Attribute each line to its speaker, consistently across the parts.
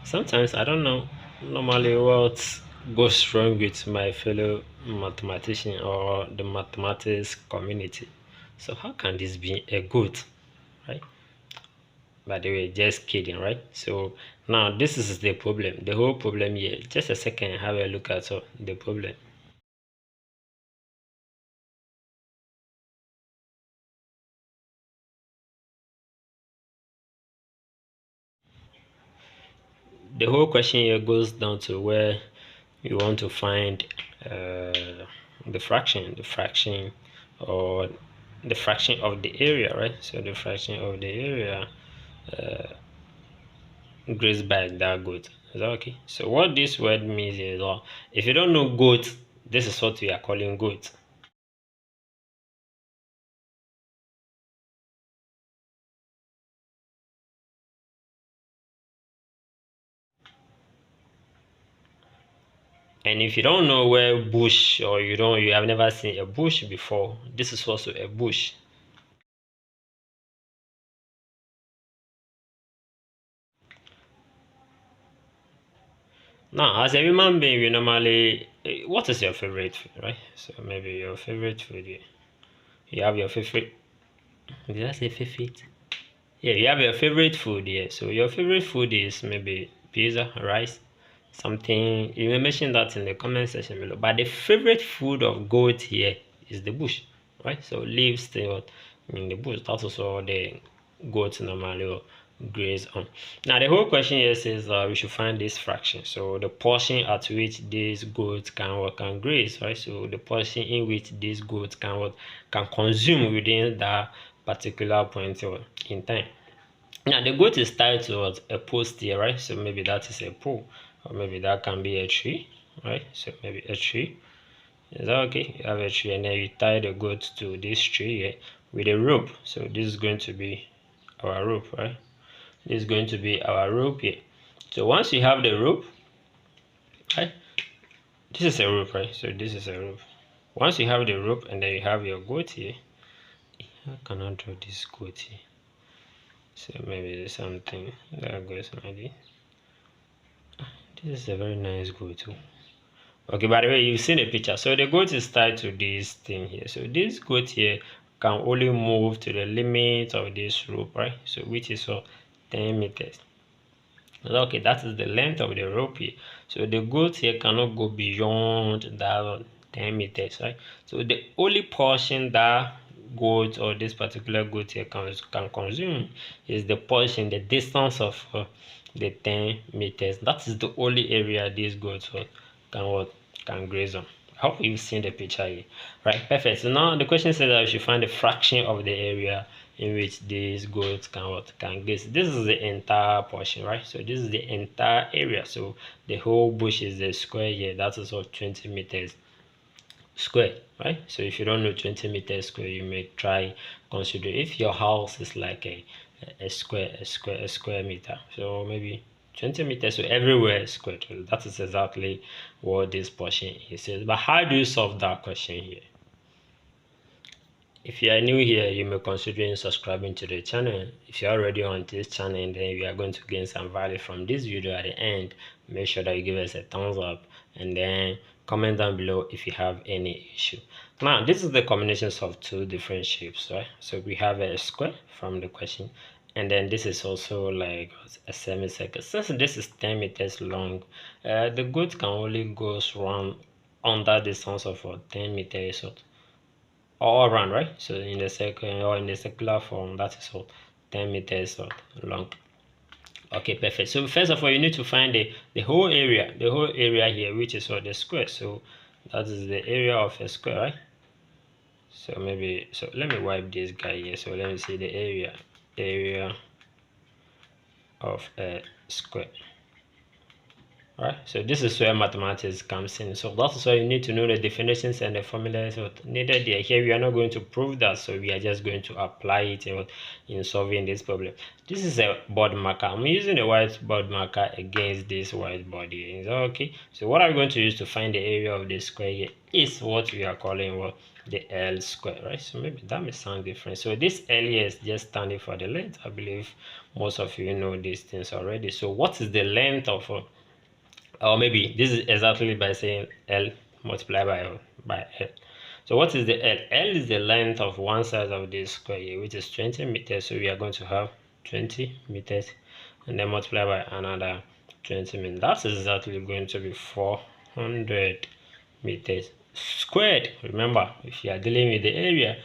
Speaker 1: Sometimes I don't know normally what goes wrong with my fellow mathematician or the mathematics community. So how can this be a good, right? By the way, just kidding, right? So now this is the problem. The whole problem here. Just a second, have a look at the problem. The whole question here goes down to where you want to find the fraction, or the fraction of the area, right? So the fraction of the area grazed by that goat. Is that okay? So what this word means is, if you don't know goat, this is what we are calling goat. And if you don't know where bush, or you have never seen a bush before, this is also a bush. Now, as a human being, we normally, what is your favorite food, right? So maybe your favorite food, you have your favorite. Did I say favorite? Yeah, you have your favorite food, yeah. So your favorite food is maybe pizza, rice, something. You may mention that in the comment section below. But the favorite food of goat here is the bush, right? So leaves still in the bush. That's also the goats normally graze on. Now the whole question here says we should find this fraction. So the portion at which these goats can graze, right? So the portion in which these goats can consume within that particular point in time. Now the goat is tied to a post here, right? So maybe that is a pole, or maybe that can be a tree, right? So maybe a tree. Is that okay? You have a tree, and then you tie the goat to this tree here with a rope. So this is going to be our rope, right? This is going to be our rope here. So once you have the rope, right? This is a rope, right? So this is a rope. Once you have the rope, and then you have your goat here. How can I draw this goat here? So maybe something that goes like this. This is a very nice goat too. Okay, by the way, you've seen the picture. So the goat is tied to this thing here. So this goat here can only move to the limit of this rope, right? So which is 10 meters. Okay, that is the length of the rope here. So the goat here cannot go beyond that 10 meters, right? So the only portion that goat, or this particular goat here, can consume is the portion, the distance of the 10 meters. That is the only area these goats can what can graze on. I hope you've seen the picture here. Right, perfect. So now the question says that we should find the fraction of the area in which these goats can graze. This is the entire portion, right? So this is the entire area. So the whole bush is a square here. That is all 20 meters square, right? So if you don't know 20 meters square, you may try consider if your house is like a square meter. So maybe 20 meters, so everywhere is square. So that is exactly what this portion is. But how do you solve that question here? If you are new here, you may consider subscribing to the channel. If you're already on this channel, then we are going to gain some value from this video at the end. Make sure that you give us a thumbs up, and then comment down below if you have any issue. Now, this is the combinations of two different shapes, right? So we have a square from the question, and then this is also like a semicircle. Since this is 10 meters long, the goat can only go around on that distance of 10 meters. So all around, right? So in the circle, or in the circular form, that is what 10 meters long. Okay, perfect. So first of all, you need to find the whole area here, which is what the square. So that is the area of a square, right? So maybe, so let me wipe this guy here. So let me see the area of a square. Right, so this is where mathematics comes in. So that is why you need to know the definitions and the formulas needed there. Here we are not going to prove that, so we are just going to apply it in solving this problem. This is a board marker. I'm using a white board marker against this whiteboard here. Is that okay? So what I'm going to use to find the area of the square here is what we are calling what the L square, right? So maybe that may sound different. So this L here is just standing for the length. I believe most of you know these things already. So what is the length of or maybe this is exactly by saying L multiplied by L. So what is the L? L is the length of one side of this square here, which is 20 meters. So we are going to have 20 meters and then multiply by another 20 meters. That's exactly going to be 400 meters squared. Remember, if you are dealing with the area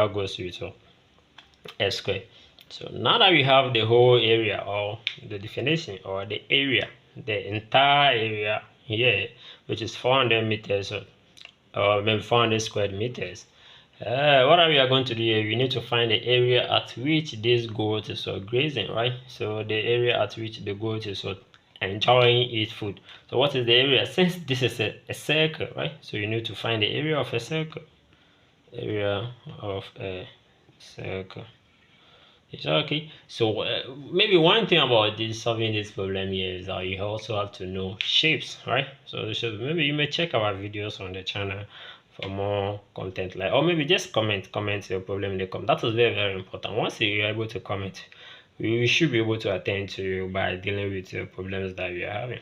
Speaker 1: goes with S squared. So now that we have the whole area or the definition or the area, the entire area here, which is 400 meters or maybe 400 square meters, what are we going to do here? We need to find the area at which this goat is grazing, right? So the area at which the goat is enjoying its food. So what is the area? Since this is a circle, right? So you need to find the area of a circle. Area of a circle. It's okay. So maybe one thing about this solving this problem here is that you also have to know shapes, right? So maybe you may check our videos on the channel for more content, like, or maybe just comment your problem in the comment. That is very, very important. Once you are able to comment, we should be able to attend to you by dealing with the problems that you are having.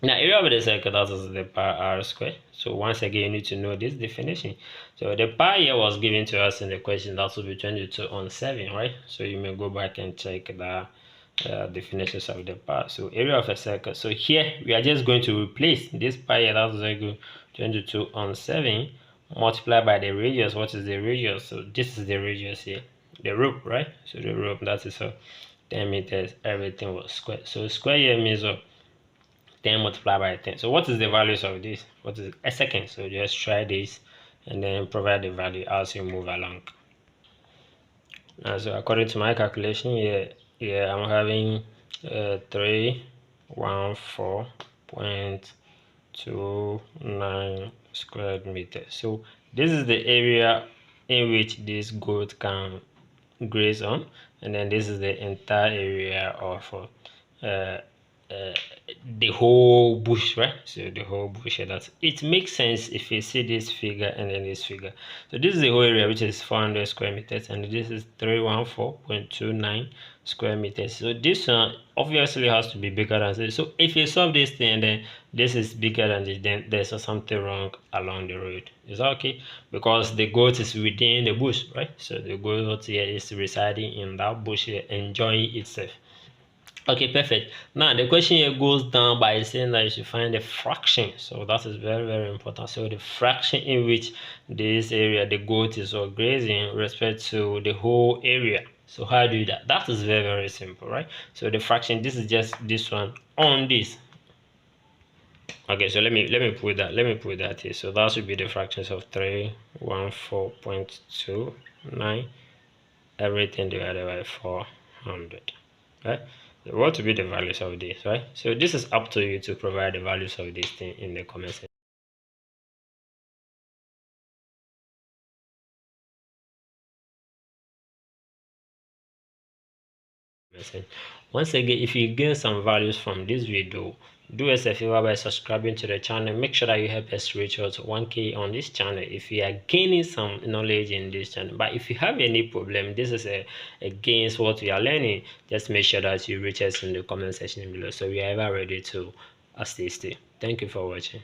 Speaker 1: Now, area of the circle, that is the pi r squared. So once again, you need to know this definition. So the pi here was given to us in the question. That will be 22 on 7, right? So you may go back and check the definitions of the pi. So area of a circle. So here we are just going to replace this pi here. That's equal to 22 on 7 multiplied by the radius. What is the radius? So this is the radius here, the rope, right? So the rope, that is 10 meters. Everything was square. So square here means 10 multiplied by 10. So what is the values of this? What is a second? So just try this and then provide the value as you move along. Now, so according to my calculation here, I'm having 314.29 square meters. So this is the area in which this goat can graze on, and then this is the entire area of the whole bush, right? So the whole bush here, that it makes sense if you see this figure and then this figure. So this is the whole area, which is 400 square meters, and this is 314.29 square meters. So this one obviously has to be bigger than this. So if you solve this thing and then this is bigger than this, then there's something wrong along the road. Is that okay? Because the goat is within the bush, right? So the goat here is residing in that bush here, enjoying itself. Okay, perfect. Now the question here goes down by saying that you should find the fraction. So that is very, very important. So the fraction in which this area, the goat is grazing in respect to the whole area. So how do you do that? That is very, very simple, right? So the fraction, this is just this one on this. Okay, so let me put that here. So that should be the fractions of 314.29 everything divided by 400, right? So what will be the values of this, right? So this is up to you to provide the values of this thing in the comment section. Once again, if you gain some values from this video, do us a favor by subscribing to the channel. Make sure that you help us reach out to 1K on this channel if you are gaining some knowledge in this channel. But if you have any problem, this is against what we are learning, just make sure that you reach us in the comment section below, so we are ever ready to assist you. Thank you for watching.